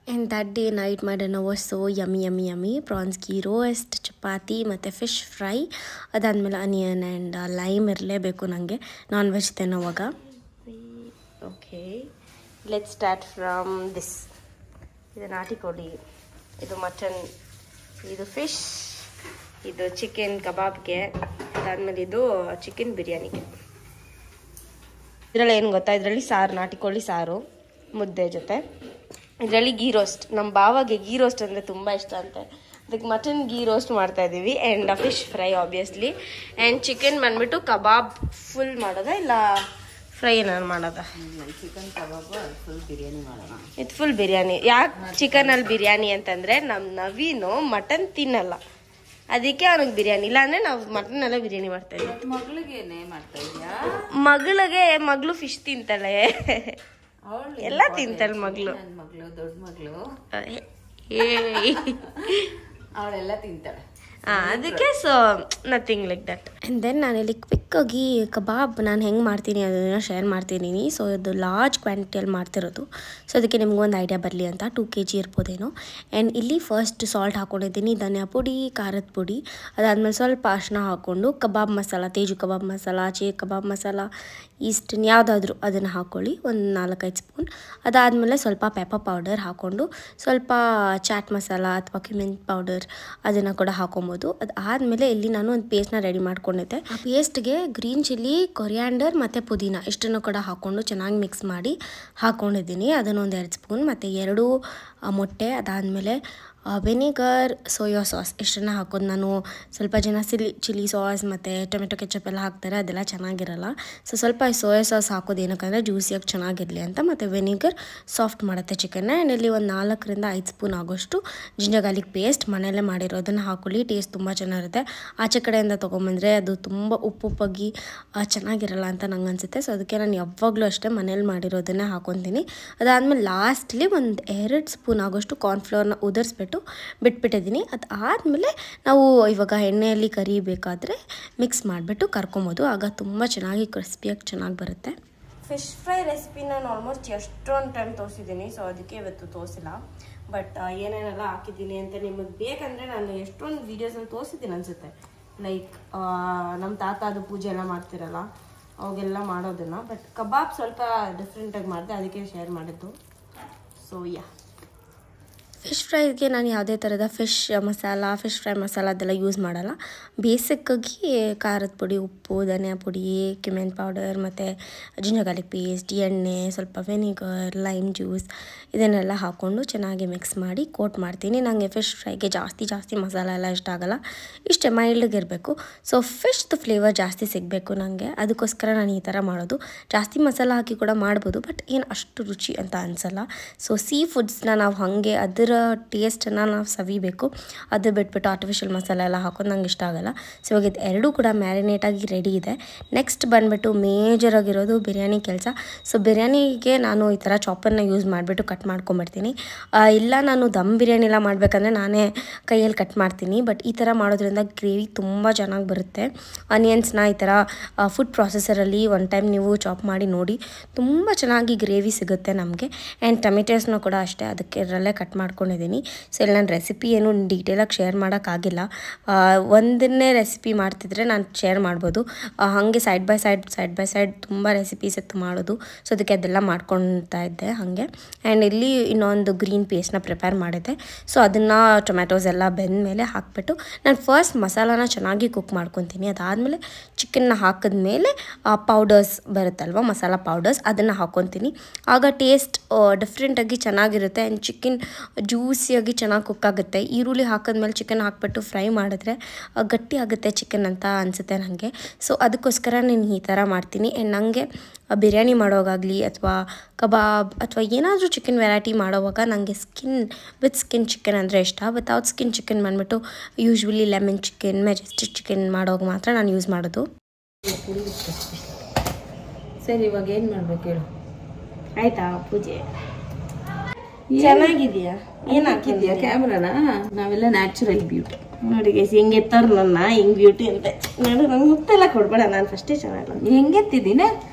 ಆ್ಯಂಡ್ ದಟ್ ಡೇ ನೈಟ್ ಮಾಡೋಣ was so yummy yummy yummy. Prawns ghee roast, chapati ಮತ್ತು ಫಿಶ್ ಫ್ರೈ. ಅದಾದಮೇಲೆ ಅನಿಯನ್ ಆ್ಯಂಡ್ ಲೈಮ್ ಇರಲೇಬೇಕು ನನಗೆ, ನಾನ್ ವೆಜ್ ತಿನ್ನೋವಾಗ. Okay, let's start from this. ಇದು ನಾಟಿ ಕೋಳಿ, ಇದು ಮಟನ್, ಇದು ಫಿಶ್, ಇದು ಚಿಕನ್ ಕಬಾಬ್ಗೆ, ಅದಾದಮೇಲೆ ಇದು ಚಿಕನ್ ಬಿರಿಯಾನಿಗೆ. ಇದರಲ್ಲಿ ಏನು ಗೊತ್ತಾ, ಇದರಲ್ಲಿ ಸಾರು, ನಾಟಿ ಕೋಳಿ ಸಾರು ಮುದ್ದೆ ಜೊತೆ. ಇದರಲ್ಲಿ ಗೀ ರೋಸ್ಟ್. ನಮ್ಮ ಬಾವಾಗೆ ಗೀ ರೋಸ್ಟ್ ಅಂದರೆ ತುಂಬ ಇಷ್ಟ ಅಂತೆ, ಅದಕ್ಕೆ ಮಟನ್ ಗೀ ರೋಸ್ಟ್ ಮಾಡ್ತಾ ಇದ್ದೀವಿ. And fish fry obviously. And chicken ಬಂದ್ಬಿಟ್ಟು ಕಬಾಬ್ ಫುಲ್ ಮಾಡೋದಾ ಇಲ್ಲ ಫ್ರೈ ಏನಾದ್ರು ಮಾಡೋದಾ? ಚಿಕನ್ ಕಬಾಬ್ ಫುಲ್ ಬಿರಿಯಾನಿ ಮಾಡೋಣ. ಇದು ಫುಲ್ ಬಿರಿಯಾನಿ. ಯಾಕೆ ಚಿಕನಲ್ಲಿ ಬಿರಿಯಾನಿ ಅಂತಂದರೆ ನಮ್ಮ ನವೀನು ಮಟನ್ ತಿನ್ನಲ್ಲ, ಅದಕ್ಕೆ ಅವ್ನಿಗೆ ಬಿರಿಯಾನಿ. ಇಲ್ಲಾಂದರೆ ನಾವು ಮಟನ್ ಎಲ್ಲ ಬಿರಿಯಾನಿ ಮಾಡ್ತಾ ಇದ್ವಿ. ಮಗಳಿಗೇನೆ ಮಾಡ್ತಾ ಇದೆಯಾ? ಮಗಳು ಫಿಶ್ ತಿಂತಾಳೆ, ಎಲ್ಲ ತಿಂತಾಳೆ ಮಗಳು. ನನ್ನ ಮಗಳು, ದೊಡ್ಡ ಮಗಳು, ಏ ಅವಳೆಲ್ಲ ತಿಂತಾಳೆ. ಅದಕ್ಕೆ so nothing like that. And then ನಾನಿಲ್ಲಿ ಕ್ವಿಕ್ಕಾಗಿ ಕಬಾಬ್ ನಾನು ಹೆಂಗೆ ಮಾಡ್ತೀನಿ ಅದನ್ನು ಶೇರ್ ಮಾಡ್ತಿದ್ದೀನಿ. ಸೊ ಇದು ಲಾರ್ಜ್ ಕ್ವಾಂಟಿಟಿಯಲ್ಲಿ ಮಾಡ್ತಿರೋದು, ಸೊ ಅದಕ್ಕೆ ನಿಮ್ಗೊಂದು ಐಡಿಯಾ ಬರಲಿ ಅಂತ. 2 kg ಇರ್ಬೋದೇನೋ. ಆ್ಯಂಡ್ ಇಲ್ಲಿ ಫಸ್ಟ್ ಸಾಲ್ಟ್ ಹಾಕ್ಕೊಂಡಿದ್ದೀನಿ, ಧನಿಯಾ ಪುಡಿ, ಖಾರದ ಪುಡಿ, ಅದಾದಮೇಲೆ ಸ್ವಲ್ಪ ಅರಿಶಿನ ಹಾಕ್ಕೊಂಡು ಕಬಾಬ್ ಮಸಾಲ, ತೇಜು ಕಬಾಬ್ ಮಸಾಲ, ಚೀರ್ ಕಬಾಬ್ ಮಸಾಲ, ಈಸ್ಟರ್ನ್ ಯಾವುದಾದ್ರೂ ಅದನ್ನು ಹಾಕ್ಕೊಳ್ಳಿ, ಒಂದು 4-5 ಸ್ಪೂನ್. ಅದಾದಮೇಲೆ ಸ್ವಲ್ಪ ಪೆಪ್ಪರ್ ಪೌಡರ್ ಹಾಕ್ಕೊಂಡು, ಸ್ವಲ್ಪ ಚಾಟ್ ಮಸಾಲ ಅಥವಾ ಕ್ಯುಮಿನ್ ಪೌಡರ್ ಅದನ್ನು ಕೂಡ ಹಾಕ್ಕೊಬೋದು. ಅದಾದಮೇಲೆ ಇಲ್ಲಿ ನಾನು ಒಂದು ಪೇಸ್ಟ್ನ ರೆಡಿ ಮಾಡ್ಕೊಂಡಿದ್ದೆ. ಆ ಪೇಸ್ಟ್ಗೆ ಗ್ರೀನ್ ಚಿಲ್ಲಿ, ಕೊರಿಯಾಂಡರ್ ಮತ್ತು ಪುದೀನ ಇಷ್ಟನ್ನು ಕೂಡ ಹಾಕ್ಕೊಂಡು ಚೆನ್ನಾಗಿ ಮಿಕ್ಸ್ ಮಾಡಿ ಹಾಕ್ಕೊಂಡಿದ್ದೀನಿ. ಅದನ್ನೊಂದು 2 ಸ್ಪೂನ್ ಮತ್ತು 2 ಮೊಟ್ಟೆ, ಅದಾದಮೇಲೆ ವೆನಿಗರ್, ಸೋಯಾ ಸಾಸ್ ಇಷ್ಟನ್ನು ಹಾಕೋದು. ನಾನು ಸ್ವಲ್ಪ ಜನ ಚಿಲ್ಲಿ ಸಾಸ್ ಮತ್ತು ಟೊಮೆಟೊ ಕೆಚಪ್ ಎಲ್ಲ ಹಾಕ್ತಾರೆ, ಅದೆಲ್ಲ ಚೆನ್ನಾಗಿರಲ್ಲ. ಸೊ ಸ್ವಲ್ಪ ಸೋಯಾ ಸಾಸ್ ಹಾಕೋದು ಏನಕ್ಕಂದರೆ ಜ್ಯೂಸಿಯಾಗಿ ಚೆನ್ನಾಗಿರಲಿ ಅಂತ. ಮತ್ತು ವೆನಿಗರ್ ಸಾಫ್ಟ್ ಮಾಡುತ್ತೆ ಚಿಕನ್ನ. ಆ್ಯಂಡ್ ಇಲ್ಲಿ ಒಂದು 4-5 ಸ್ಪೂನ್ ಆಗೋಷ್ಟು ಜಿಂಜರ್ ಗಾರ್ಲಿಕ್ ಪೇಸ್ಟ್ ಮನೆಯಲ್ಲೇ ಮಾಡಿರೋದನ್ನು ಹಾಕೊಳ್ಳಿ, ಟೇಸ್ಟ್ ತುಂಬ ಚೆನ್ನಾಗಿರುತ್ತೆ. ಆಚೆ ಕಡೆಯಿಂದ ತೊಗೊಂಬಂದರೆ ಅದು ತುಂಬ ಉಪ್ಪುಪ್ಪಾಗಿ ಚೆನ್ನಾಗಿರಲ್ಲ ಅಂತ ನಂಗೆ ಅನಿಸುತ್ತೆ. ಸೊ ಅದಕ್ಕೆ ನಾನು ಯಾವಾಗಲೂ ಅಷ್ಟೇ ಮನೇಲಿ ಮಾಡಿರೋದನ್ನೇ ಹಾಕೊತೀನಿ. ಅದಾದಮೇಲೆ ಲಾಸ್ಟ್ಲಿ ಒಂದು 2 ಸ್ಪೂನ್ ಆಗೋಷ್ಟು ಕಾರ್ನ್ಫ್ಲೋರ್ನ ಉದುರಿಸ್ಬಿಟ್ಟು ಮಾಡಿಬಿಟ್ಟು ಬಿಟ್ಬಿಟ್ಟಿದ್ದೀನಿ. ಅದಾದಮೇಲೆ ನಾವು ಇವಾಗ ಎಣ್ಣೆಯಲ್ಲಿ ಕರಿಬೇಕಾದ್ರೆ ಮಿಕ್ಸ್ ಮಾಡಿಬಿಟ್ಟು ಕರ್ಕೊಬೋದು. ಆಗ ತುಂಬ ಚೆನ್ನಾಗಿ ಕ್ರಿಸ್ಪಿಯಾಗಿ ಚೆನ್ನಾಗಿ ಬರುತ್ತೆ. ಫಿಶ್ ಫ್ರೈ ರೆಸಿಪಿ ನಾನು ಆಲ್ಮೋಸ್ಟ್ ಎಷ್ಟೊಂದು ಟೈಮ್ ತೋರಿಸಿದ್ದೀನಿ, ಸೊ ಅದಕ್ಕೆ ಇವತ್ತು ತೋರಿಸಿಲ್ಲ. ಬಟ್ ಏನೇನೆಲ್ಲ ಹಾಕಿದ್ದೀನಿ ಅಂತ ನಿಮಗೆ ಬೇಕಂದರೆ ನಾನು ಎಷ್ಟೊಂದು ವೀಡಿಯೋಸಲ್ಲಿ ತೋರಿಸಿದ್ದೀನಿ ಅನಿಸುತ್ತೆ. ಲೈಕ್ ನಮ್ಮ ತಾತ ಅದು ಪೂಜೆ ಎಲ್ಲ ಮಾಡ್ತಿರಲ್ಲ ಅವಾಗೆಲ್ಲ ಮಾಡೋದನ್ನು. ಬಟ್ ಕಬಾಬ್ ಸ್ವಲ್ಪ ಡಿಫ್ರೆಂಟಾಗಿ ಮಾಡಿದೆ, ಅದಕ್ಕೆ ಶೇರ್ ಮಾಡಿದ್ದು. ಸೊ ಫಿಶ್ ಫ್ರೈಗೆ ನಾನು ಯಾವುದೇ ಥರದ ಫಿಶ್ ಫ್ರೈ ಮಸಾಲ ಅದೆಲ್ಲ ಯೂಸ್ ಮಾಡಲ್ಲ. ಬೇಸಿಕ್ಕಾಗಿ ಖಾರದ ಪುಡಿ, ಉಪ್ಪು, ಧನಿಯಾ ಪುಡಿ, ಕ್ಯುಮಿನ್ ಪೌಡರ್ ಮತ್ತು ಜಿಂಜರ್ ಗಾರ್ಲಿಕ್ ಪೇಸ್ಟ್, ಎಣ್ಣೆ, ಸ್ವಲ್ಪ ವಿನಿಗರ್, ಲೈಮ್ ಜ್ಯೂಸ್ ಇದನ್ನೆಲ್ಲ ಹಾಕ್ಕೊಂಡು ಚೆನ್ನಾಗಿ ಮಿಕ್ಸ್ ಮಾಡಿ ಕೋಟ್ ಮಾಡ್ತೀನಿ. ನನಗೆ ಫಿಶ್ ಫ್ರೈಗೆ ಜಾಸ್ತಿ ಮಸಾಲ ಎಲ್ಲ ಇಷ್ಟ ಆಗಲ್ಲ, ಇಷ್ಟೇ ಮೈಲ್ಡಿಗಿರಬೇಕು. ಸೊ ಫಿಶ್ದು ಫ್ಲೇವರ್ ಜಾಸ್ತಿ ಸಿಗಬೇಕು ನನಗೆ, ಅದಕ್ಕೋಸ್ಕರ ನಾನು ಈ ಥರ ಮಾಡೋದು. ಜಾಸ್ತಿ ಮಸಾಲ ಹಾಕಿ ಕೂಡ ಮಾಡ್ಬೋದು, ಬಟ್ ಏನು ಅಷ್ಟು ರುಚಿ ಅಂತ ಅನಿಸಲ್ಲ. ಸೊ ಸೀ ಫುಡ್ಸ್ನ ನಾವು ಹಾಗೆ ಅದರ ಟೇಸ್ಟನ್ನು ನಾವು ಸವಿಬೇಕು. ಅದು ಬಿಟ್ಬಿಟ್ಟು ಆರ್ಟಿಫಿಷಿಯಲ್ ಮಸಾಲೆ ಎಲ್ಲ ಹಾಕೋದು ನಂಗೆ ಇಷ್ಟ ಆಗಲ್ಲ. ಸೊ ಇವಾಗ ಇದು ಎರಡೂ ಕೂಡ ಮ್ಯಾರಿನೇಟಾಗಿ ರೆಡಿ ಇದೆ. ನೆಕ್ಸ್ಟ್ ಬಂದುಬಿಟ್ಟು ಮೇಜರ್ ಆಗಿರೋದು ಬಿರಿಯಾನಿ ಕೆಲಸ. ಸೊ ಬಿರಿಯಾನಿಗೆ ನಾನು ಈ ಥರ ಚಾಪರ್ನ ಯೂಸ್ ಮಾಡಿಬಿಟ್ಟು ಕಟ್ ಮಾಡ್ಕೊಂಬಿಡ್ತೀನಿ. ಇಲ್ಲ ನಾನು ದಮ್ ಬಿರಿಯಾನಿ ಎಲ್ಲ ಮಾಡಬೇಕಂದ್ರೆ ನಾನೇ ಕೈಯಲ್ಲಿ ಕಟ್ ಮಾಡ್ತೀನಿ. ಬಟ್ ಈ ಥರ ಮಾಡೋದ್ರಿಂದ ಗ್ರೇವಿ ತುಂಬ ಚೆನ್ನಾಗಿ ಬರುತ್ತೆ. ಆನಿಯನ್ಸ್ನ ಈ ಥರ ಫುಡ್ ಪ್ರಾಸೆಸರಲ್ಲಿ ಒನ್ ಟೈಮ್ ನೀವು ಚಾಪ್ ಮಾಡಿ ನೋಡಿ, ತುಂಬ ಚೆನ್ನಾಗಿ ಗ್ರೇವಿ ಸಿಗುತ್ತೆ ನಮಗೆ. ಆ್ಯಂಡ್ ಟೊಮೆಟೋಸ್ನ ಕೂಡ ಅಷ್ಟೇ ಅದಕ್ಕೆ ಇದರಲ್ಲೇ ಕಟ್ ಮಾಡ್ಕೊಂಡಿದ್ದೀನಿ. ಸೊ ಇಲ್ಲಿ ನಾನು ರೆಸಿಪಿ ಏನು ಡೀಟೇಲಾಗಿ ಶೇರ್ ಮಾಡೋಕ್ಕಾಗಿಲ್ಲ. ಒಂದನ್ನೇ ರೆಸಿಪಿ ಮಾಡ್ತಿದ್ರೆ ನಾನು ಶೇರ್ ಮಾಡ್ಬೋದು. ಹಾಗೆ ಸೈಡ್ ಬೈ ಸೈಡ್ ತುಂಬ ರೆಸಿಪೀಸ್ ಇತ್ತು ಮಾಡೋದು. ಸೊ ಅದಕ್ಕೆ ಅದೆಲ್ಲ ಮಾಡ್ಕೊತಾ ಇದ್ದೆ ಹಾಗೆ. ಆ್ಯಂಡ್ ಇಲ್ಲಿ ಇನ್ನೊಂದು ಗ್ರೀನ್ ಪೇಸ್ಟ್ನ ಪ್ರಿಪೇರ್ ಮಾಡಿದ್ದೆ. ಸೊ ಅದನ್ನು ಟೊಮ್ಯಾಟೋಸ್ ಎಲ್ಲ ಬೆಂದಮೇಲೆ ಹಾಕಿಬಿಟ್ಟು ನಾನು ಫಸ್ಟ್ ಮಸಾಲಾನ ಚೆನ್ನಾಗಿ ಕುಕ್ ಮಾಡ್ಕೊತೀನಿ. ಅದಾದಮೇಲೆ ಚಿಕನ್ನ ಹಾಕಿದ್ಮೇಲೆ ಪೌಡರ್ಸ್ ಬರುತ್ತಲ್ವ, ಮಸಾಲ ಪೌಡರ್ಸ್, ಅದನ್ನು ಹಾಕ್ಕೊತೀನಿ. ಆಗ ಟೇಸ್ಟ್ ಡಿಫ್ರೆಂಟಾಗಿ ಚೆನ್ನಾಗಿರುತ್ತೆ. ಆ್ಯಂಡ್ ಚಿಕನ್ ಜ್ಯೂಸಿಯಾಗಿ ಚೆನ್ನಾಗಿ ಕುಕ್ ಆಗುತ್ತೆ. ಈರುಳ್ಳಿ ಹಾಕಿದ್ಮೇಲೆ ಚಿಕನ್ ಹಾಕಿಬಿಟ್ಟು ಫ್ರೈ ಮಾಡಿದ್ರೆ ಗಟ್ಟಿ ಆಗುತ್ತೆ ಚಿಕನ್ ಅಂತ ಅನಿಸುತ್ತೆ ನನಗೆ. ಸೊ ಅದಕ್ಕೋಸ್ಕರ ನಾನು ಈ ಥರ ಮಾಡ್ತೀನಿ. ಆ್ಯಂಡ್ ನನಗೆ ಬಿರಿಯಾನಿ ಮಾಡೋವಾಗಲಿ ಅಥವಾ ಕಬಾಬ್ ಅಥವಾ ಏನಾದರೂ ಚಿಕನ್ ವೆರೈಟಿ ಮಾಡೋವಾಗ ನನಗೆ ಸ್ಕಿನ್ ಚಿಕನ್ ಅಂದರೆ ಇಷ್ಟ. ವಿತೌಟ್ ಸ್ಕಿನ್ ಚಿಕನ್ ಬಂದುಬಿಟ್ಟು usually lemon chicken, Majestic chicken ಮಾಡೋವಾಗ ಮಾತ್ರ ನಾನು ಯೂಸ್ ಮಾಡೋದು. ಸರಿ, ಇವಾಗ ಏನು ಮಾಡ್ಬೇಕು ಹೇಳು? ಆಯ್ತಾ ಪೂಜೆ? ಚೆನ್ನಾಗಿದೆಯಾ? ಏನು ಹಾಕಿದ್ಯಾ ಕ್ಯಾಮ್ರಾನ? ನಾವೆಲ್ಲ ನ್ಯಾಚುರಲ್ ಬ್ಯೂಟಿ ನೋಡಿ ಗೈಸ್, ಹೆಂಗೆ ಎತ್ತಾರ ನನ್ನ ಹಿಂಗ್ ಬ್ಯೂಟಿ ಅಂತ ನೋಡು. ನಂಗೆ ಮುತ್ತೆಲ್ಲ ಕೊಡ್ಬೇಡ, ನಾನು ಫಸ್ಟೇ ಚೆನ್ನಾಗಿಲ್ಲ. ಹೆಂಗೆತ್ತಿದ್ದೀನ?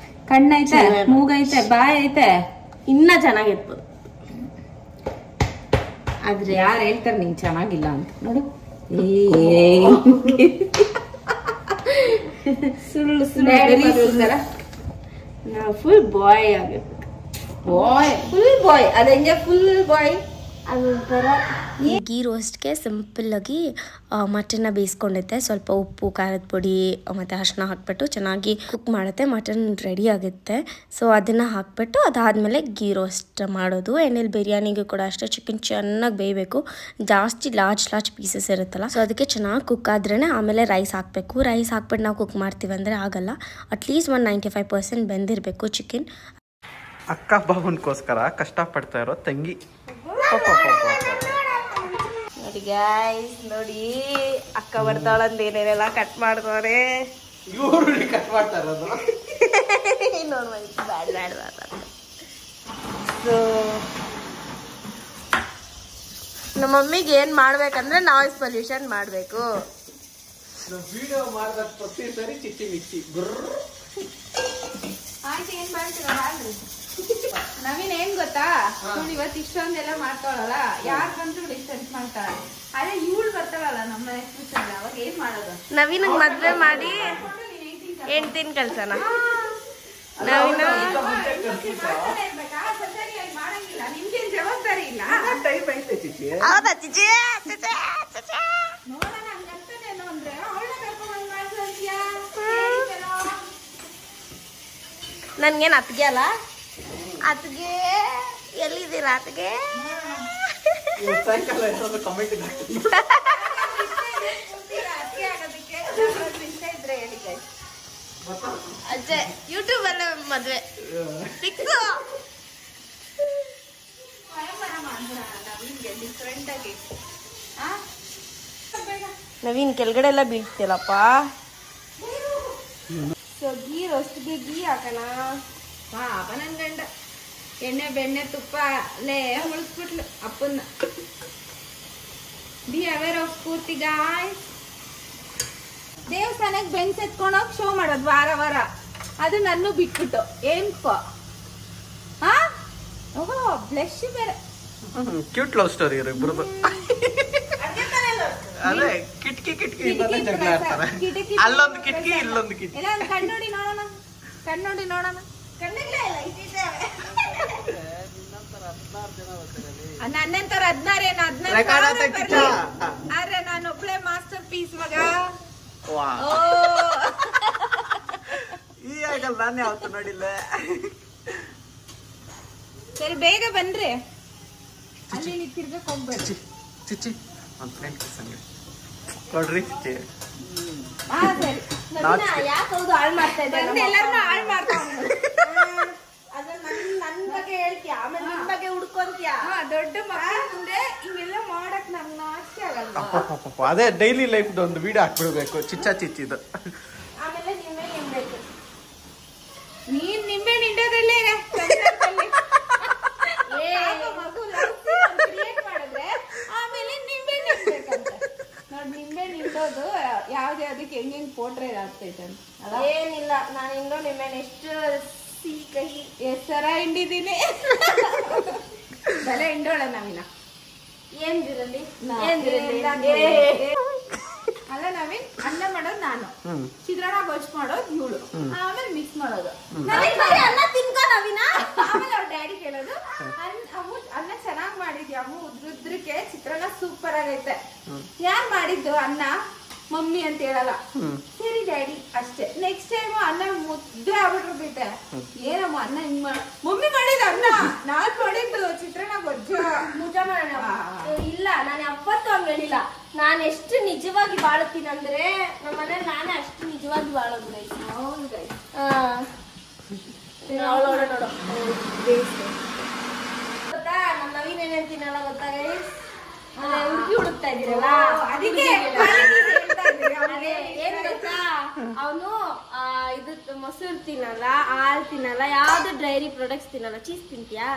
ಕಣ್ಣೈತೆ, ಮೂಗೈತೆ, ಬಾಯ್ ಐತೆ, ಇನ್ನ ಚೆನ್ನಾಗಿರ್ಬೋದು. ಆದ್ರೆ ಯಾರು ಹೇಳ್ತಾರೆ ನಿಂಗೆ ಚೆನ್ನಾಗಿಲ್ಲ ಅಂತ? ನೋಡು, ಸುಳ್ಳು ನಾವು ಫುಲ್ ಬಾಯ್ ಆಗಿರ್ಬೇಕು. ಫುಲ್ ಬಾಯ್ ಅದು ಹೆಂಗೆ ಫುಲ್ ಬಾಯ್? ಅದೊಂಥರ ಗೀ ರೋಸ್ಟ್ಗೆ ಸಿಂಪಲ್ಲಾಗಿ ಮಟನ್ನ ಬೇಯಿಸ್ಕೊಂಡಿದ್ದೆ. ಸ್ವಲ್ಪ ಉಪ್ಪು, ಖಾರದ ಪುಡಿ ಮತ್ತು ಅರಿಶಿನ ಹಾಕ್ಬಿಟ್ಟು ಚೆನ್ನಾಗಿ ಕುಕ್ ಮಾಡುತ್ತೆ. ಮಟನ್ ರೆಡಿ ಆಗುತ್ತೆ. ಸೊ ಅದನ್ನು ಹಾಕ್ಬಿಟ್ಟು ಅದಾದಮೇಲೆ ಗೀ ರೋಸ್ಟ್ ಮಾಡೋದು. ಎಣ್ಣೆಲಿ ಬಿರಿಯಾನಿಗೆ ಕೂಡ ಅಷ್ಟೇ ಚಿಕನ್ ಚೆನ್ನಾಗಿ ಬೇಯಬೇಕು. ಜಾಸ್ತಿ ಲಾರ್ಜ್ ಪೀಸಸ್ ಇರುತ್ತಲ್ಲ, ಸೊ ಅದಕ್ಕೆ ಚೆನ್ನಾಗಿ ಕುಕ್ ಆದ್ರೇ ಆಮೇಲೆ ರೈಸ್ ಹಾಕಬೇಕು. ರೈಸ್ ಹಾಕ್ಬಿಟ್ಟು ನಾವು ಕುಕ್ ಮಾಡ್ತೀವಿ ಅಂದರೆ ಆಗಲ್ಲ. ಅಟ್ಲೀಸ್ಟ್ 95% ಬೆಂದಿರಬೇಕು ಚಿಕನ್. ಅಕ್ಕ ಬಾವನ್ಗೋಸ್ಕರ ಕಷ್ಟಪಡ್ತಾ ಇರೋ ತಂಗಿ. ನೋಡಿ ಗೈಸ್, ನೋಡಿ ಅಕ್ಕ ಬರ್ತಾಳಂದ ಏನೇನೆಲ್ಲ ಕಟ್ ಮಾಡ್ತಾರೆ. ಕಟ್ ಮಾಡ್ತಾ ಇರೋದು ಸೊ ನಮ್ಮ ಮಮ್ಮಿಗೆ ಏನ್ ಮಾಡ್ಬೇಕಂದ್ರೆ ನಾಯ್ಸ್ ಪೊಲ್ಯೂಷನ್ ಮಾಡ್ಬೇಕು. ವಿಡಿಯೋ ಮಾಡಿದ ಪ್ರತಿ ಸರಿ ಚಿಚ್ಚಿ ಮಿಚ್ಚಿ ಆಯ್ತು, ಏನ್ ಮಾಡ್ತೀರಾ? ನವೀನ್ ಏನ್ ಗೊತ್ತಾ, ನೋಡಿ ಇವತ್ತು ಇಷ್ಟೊಂದೆಲ್ಲ ಮಾಡ್ತಾಳಲ್ಲ, ಯಾರು ಬಂದ್ರು ಡಿಸ್ಟೆನ್ಸ್ ಮಾಡ್ತಾಳ. ಅದೇ ಇವಳು ಬರ್ತಾಳಲ್ಲ ನಮ್ಮ ಎಕ್ಸ್ಪ್ರೆಷನ್, ಅವಾಗ ಏನ್ ಮಾಡೋದು? ನವೀನ್ ಮದ್ವೆ ಮಾಡಿ ಹೆಂಡ್ತಿನ ಕಳ್ಸೋಣ. ನವೀನ ಮಾಡಂಗಿಲ್ಲ, ನಿಮ್ಗೇನ್ ಜವಾಬ್ದಾರಿ ಇಲ್ಲ. ಟೈಮ್ ಐತೆ ಚಿಚ್ಚಿ. ಹೌದಾ ಚಿಚ್ಚಿ? ನೋಡೋಣ ಹಂಗಂತಾನೇನು ಅಂದ್ರೆ ಅವಳ ಕರ್ಕೊಂಡ್ ಮಾಡ್ತೀಯಾ? ನನ್ಗೇನ್ ಅತ್ಗೆ ಅಲ್ಲ? ಅತ್ಗೆ ಎಲ್ಲಿದ್ದೀರಾ? ಅತ್ಗೆ ಸಾಯಂಕಾಲ ಏನಾದ್ರು ಕಮೆಂಟ್ ಅಜ್ಜೆ ಯೂಟ್ಯೂಬ್ ಅಲ್ಲ ಮದ್ವೆ ಫಿಕ್ಸ್. ನವೀನ್ ಕೆಳಗಡೆ ಎಲ್ಲ ಬೀಳ್ತಿಲ್ಲಪ್ಪ. ಸೊ ಗೀ ರೋಸ್ಟ್ಗೆ ಗೀ ಹಾಕೋಣ. ಪಾಪ ನನ್ ಗಂಡ ಎಣ್ಣೆ ಬೆಣ್ಣೆ ತುಪ್ಪ ಅಲ್ಲೇ ಉಳಿಸ್ಬಿಟ್ಲು ಅಪ್ಪನ್ನ. Be aware of Spoorthi guys. ದೇವಸ್ಥಾನಕ್ಕೆ ಬೆನ್ಸ್ ಎತ್ಕೊಂಡೋಗಿ ಶೋ ಮಾಡೋದು ವಾರ ವಾರ, ಅದು ನನ್ನ ಬಿಟ್ಬಿಟ್ಟು ಏನ್ಕೋ ಹಾ ಓಹೋ ಬ್ಲಶ್ ಬೇರೆ. ಕ್ಯೂಟ್ ಲವ್ ಸ್ಟೋರಿ ಇಬ್ರದ್ದು. ಅದೇ ಕಿಟಕಿ ಜಗಳ ಆಡ್ತಾರೆ. ಅಲ್ಲೊಂದು ಕಿಟಕಿ ಇಲ್ಲೊಂದು ಕಿಟಕಿ. ಎಲ್ಲ ಒಂದು ಕಣ್ಣೋಡಿ ನೋಡೋಣ, ಕಣ್ಣೋಡಿ ನೋಡೋಣ. ನನ್ನಂತರ 16 ಆದ್ರೆ ನಾನು ಒಬ್ಳೆ ಮಾಸ್ಟರ್ ಪೀಸ್ ಮಗ. ಈ ಆಗಲ್ಲ, ನಾನು ಯಾವತ್ತು ನೋಡಿಲ್ಲ. ಸರಿ ಬೇಗ ಬನ್ರಿ, ಅಲ್ಲಿ ನೀವು ತಿರ್ಗಕ್ ಹೋಗ್ಬೇಡಿ. ಚಿಚ್ಚಿ ಒಂದು ಫ್ರೆಂಡ್ ಸಂಗೆ ಕೊಡ್ರಿ ಚಿಚ್ಚಿ. ಹಾ ಸರಿ, ಯಾಕೆ ಹೌದು ಹಾಳು ಮಾಡ್ತಾ ಇದ್ದೆ? ಎಲ್ಲರನ್ನೂ ಹಾಳು ಮಾಡ್ತಾ ನನ್ ಬಗ್ಗೆ ಹೇಳ್ತೀಯ, ಆಮೇಲೆ ನಿನ್ ಬಗ್ಗೆ ಹುಡ್ಕೊಂತೀಯ. ದೊಡ್ಡ ಮಕ್ಕಳ ಮುಂದೆ ಹಿಂಗೆಲ್ಲ ಮಾಡಕ್ ನಮ್ಗೆ ನಾಚಿಕೆ ಆಗಲ್ಲ. ಅದೇ ಡೈಲಿ ಲೈಫ್ ಒಂದು ವಿಡಿಯೋ ಹಾಕ್ಬಿಡ್ಬೇಕು, ಚಿಚ್ಚಿದು. ಆಮೇಲೆ ನಿಮ್ಮೇ ನಿಮ್ಬೇಕು. ನೀನ್ ನಿಂಬೆ ನಿಂಡೋದ್ರಲ್ಲೇ ಮಗು ಕ್ರಿಯೇಟ್ ಮಾಡಿದ್ರೆ ಆಮೇಲೆ ನಿಂಬೆ ನಿಂಬೇಕಂತ ನೋಡ್. ನಿಂಬೆ ನಿಂಡೋದು ಯಾವ್ದಕ್ಕೆ ಹೆಂಗ್ ಪೋಟ್ರೆ ಆಗ್ತೈತೆ ಅಂತ ಏನಿಲ್ಲ, ನಾನು ಇನ್ನೂ ನಿಮ್ಮೇಲೆ ಎಷ್ಟು ಸಿಹಿ ಕಹಿ ಎಷ್ಟರ ಹಿಂಡಿದೀನಿ. ಬಲೆ ಹಿಂಡೋಳ ನಾವಿನ ಏನ್ದಿರಲ್ಲಿ ಅಲ್ಲ ನವೀನ್, ಅನ್ನ ಮಾಡೋದು ನಾನು, ಚಿತ್ರಾನ್ನ ಗೊಜ್ಜು ಮಾಡೋದು ಇವಳು, ಆಮೇಲೆ ಮಿಕ್ಸ್ ಮಾಡೋದು. ಅನ್ನ ತಿನ್ಕೋ ನವೀನ. ಆಮೇಲೆ ಅವ್ರ ಡ್ಯಾಡಿ ಕೇಳೋದು, ಅನ್ನ ಚೆನ್ನಾಗ್ ಮಾಡಿದ್ಯಾ ಅಮ್ಮ, ಉದ್ರಕ್ಕೆ ಚಿತ್ರಾನ್ನ ಸೂಪರ್ ಆಗೈತೆ, ಯಾರ್ ಮಾಡಿದ್ದು ಅನ್ನ? ಮಮ್ಮಿ ಅಂತ ಹೇಳಲ್ಲ. ಸರಿ ಡ್ಯಾಡಿ ಅಷ್ಟೇ. ನೆಕ್ಸ್ಟ್ ಟೈಮ್ ಅನ್ನ ಮುದ್ದೆ ಆಗ್ಬಿಟ್ಟಿರ್ತೈತೆ, ಏನಮ್ಮ ಅನ್ನ ಹಿಂಗ್ ಮಮ್ಮಿ ಮಾಡಿದ ಅನ್ನ, ನಾನ್ ಮಾಡಿದ್ದು ಚಿತ್ರಾನ್ನ ಗೊಜ್ಜು. ನಿಜ ಮಾಡೋಣ. ಇಲ್ಲ, ನಾನು ಯಾವತ್ತೂ ಹಂಗ ಹೇಳಿಲ್ಲ. ನಾನು ಎಷ್ಟು ನಿಜವಾಗಿ ಬಾಳುತ್ತೀನಿ ಅಂದ್ರೆ ನಮ್ಮ ಮನೇಲಿ ನಾನೇ ಅಷ್ಟು ನಿಜವಾಗಿ ಬಾಳೋದು ಗೈಸ್. ಹೌದು ಗೈಸ್. ನೋಡು ಗೊತ್ತಾ, ನಮ್ಮ ನವೀನ್ ಏನೇಂತೀನಲ್ಲ ಗೊತ್ತಾ ಗೈಸ್? ಹುಡುಗಿ ಹುಡುಕ್ತಾ ಇದೀರಲ್ಲ, ಅದಕ್ಕೆ ಅದೇ ಏನ್ ಗೊತ್ತಾ, ಅವನು ಇದು ಮೊಸರು ತಿನ್ನಲ್ಲ, ಹಾಲು ತಿನ್ನಲ್ಲ, ಯಾವ್ದು ಡೈರಿ ಪ್ರಾಡಕ್ಟ್ಸ್ ತಿನ್ನಲ್ಲ. ಚೀಸ್ ತಿಂತೀಯಾ?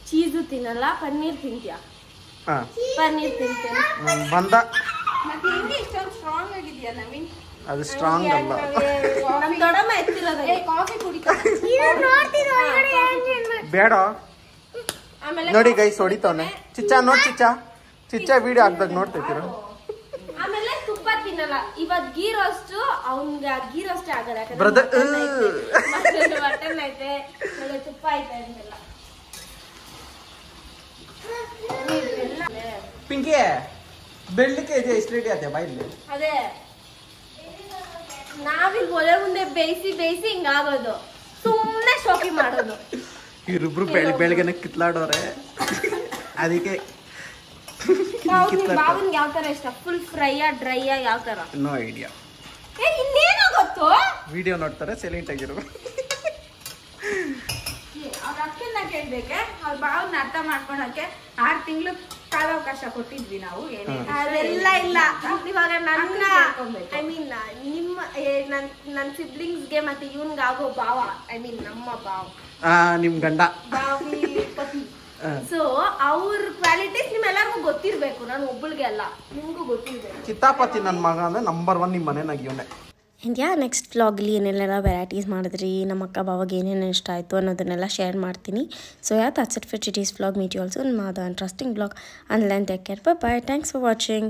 ಚೀಸು ತಿನ್ನಲ್ಲ. ಪನ್ನೀರ್ ತಿಂತೀಯಾ? ಪನ್ನೀರ್ ತಿಂತೇನೆ. ಬಂದ ಮತ್ತೆ ಹೆಂಗೆ ಇಷ್ಟೊಂದು ಸ್ಟ್ರಾಂಗ್ ಆಗಿದ್ಯಾ ನವೀನ್? ಅದು ಸ್ಟ್ರಾಂಗ್ ಅಲ್ಲ, ನಮ್ ದೊಡ್ಡಮ್ಮ ಎತ್ತಿರೋದ. ಕಾಫಿ ಕುಡಿತಾರೆ. ಬೇಡ. ಆಮೇಲೆ ನೋಡಿ ಗೈಸ್ ಹೊಡಿತವನೆ. ಚಿಚ್ಚ ಚಿಚ್ಚ ವಿಡಿಯೋ ಹಾಕ್ದಾಗ ನೋಡ್ತೈತಿರ. ಆಮೇಲೆ ತುಪ್ಪ ತಿನ್ನಲ್ಲ. ಇವತ್ ಗೀ ರೋಸ್ಟ್ ಅವ್ನ್ಗೆ ಗೀ ರೋಸ್ಟ್ ಆಗಲ್ಲ, ಬ್ರದರ್ ಮಟನ್ ಐತೆ, ತುಪ್ಪ ಐತೆ ಅಂತೆಲ್ಲ. ಪಿಂಕಿ ಬೆಳ್ಳಿಕೆ ಇದೆ, ಎಷ್ಟು ರೆಡಿ ಆಯ್ತೆ ಬಾಯಿಲಿ. ಅದೇ ನಾವಿಲ್ ಒಲೆ ಮುಂದೆ ಬೇಯಿಸಿ ಹಿಂಗಾಗೋದು, ಸುಮ್ಮನೆ ಶೋಕಿ ಮಾಡೋದು. ಇವ್ರಿಬ್ರು ಬೆಳಗ್ಗೆನೆ ಕಿತ್ಲಾಡೋರೆ, ಅದಕ್ಕೆ ಬಾವನ್ಗೆ ಯಾವ ತರ ಇಷ್ಟ? ಫುಲ್ ಫ್ರೈಯಾ ಡ್ರೈಯಾ ಯಾವ ತರ? No idea. ಇನ್ನೇನೋ ಗೊತ್ತು, ವಿಡಿಯೋ ನೋಡ್ತಾರೆ, ಸೈಲೆಂಟ್ ಆಗಿರು. ಅವ್ರ ಅಕ್ಕನ್ನ ಕೇಳ್ಬೇಕೆ, ಅವ್ರ ಭಾವನ್ನ ಅರ್ಥ ಮಾಡ್ಕೊಳಕ್ಕೆ 6 ತಿಂಗಳು ಕಾಲಾವಕಾಶ ಕೊಟ್ಟಿದ್ವಿ ನಾವು. ಅದೆಲ್ಲ ಇಲ್ಲ. ಇವಾಗ ನನ್ನ ಐ ಮೀನ್ ನಿಮ್ಮ ನನ್ನ ಸಿಬ್ಲಿಂಗ್ಸ್ಗೆ ಮತ್ತೆ ಇವನ್ಗೆ ಆಗೋ ಭಾವ, ಐ ಮೀನ್ ನಮ್ಮ ಭಾವ, ನಿಮ್ ಗಂಡ ಭಾವಿ ಪತಿ. ಸೊ ಅವ್ರ ಕ್ವಾಲಿಟೀಸ್ ನಿಮ್ಮೆಲ್ಲರಿಗೂ ಗೊತ್ತಿರ್ಬೇಕು. ನಾನು ಒಬ್ಬಳಿಗೆ ಅಲ್ಲ, ನಿಮ್ಗೂ ಗೊತ್ತಿರ್ಬೇಕು. ಚಿತ್ತಾಪತಿ ನನ್ನ ಮಗ ಅಂದ್ರೆ ನಂಬರ್ 1 ನಿಮ್ಮ ಮನೆನಾಗ ಇವನೇ. ಇಂಡಿಯಾ ನೆಕ್ಸ್ಟ್ ವ್ಲಾಗಲ್ಲಿ ಏನೆಲ್ಲ ವೆರೈಟೀಸ್ ಮಾಡಿದ್ರಿ, ನಮ್ಮ ಅಕ್ಕ ಬಾವಾಗ ಏನೇನು ಇಷ್ಟ ಆಯಿತು ಅನ್ನೋದನ್ನೆಲ್ಲ ಶೇರ್ ಮಾಡ್ತೀನಿ. So that's it for today's vlog. Meet you also in another interesting vlog. Until then, take care. Bye bye. Thanks for watching.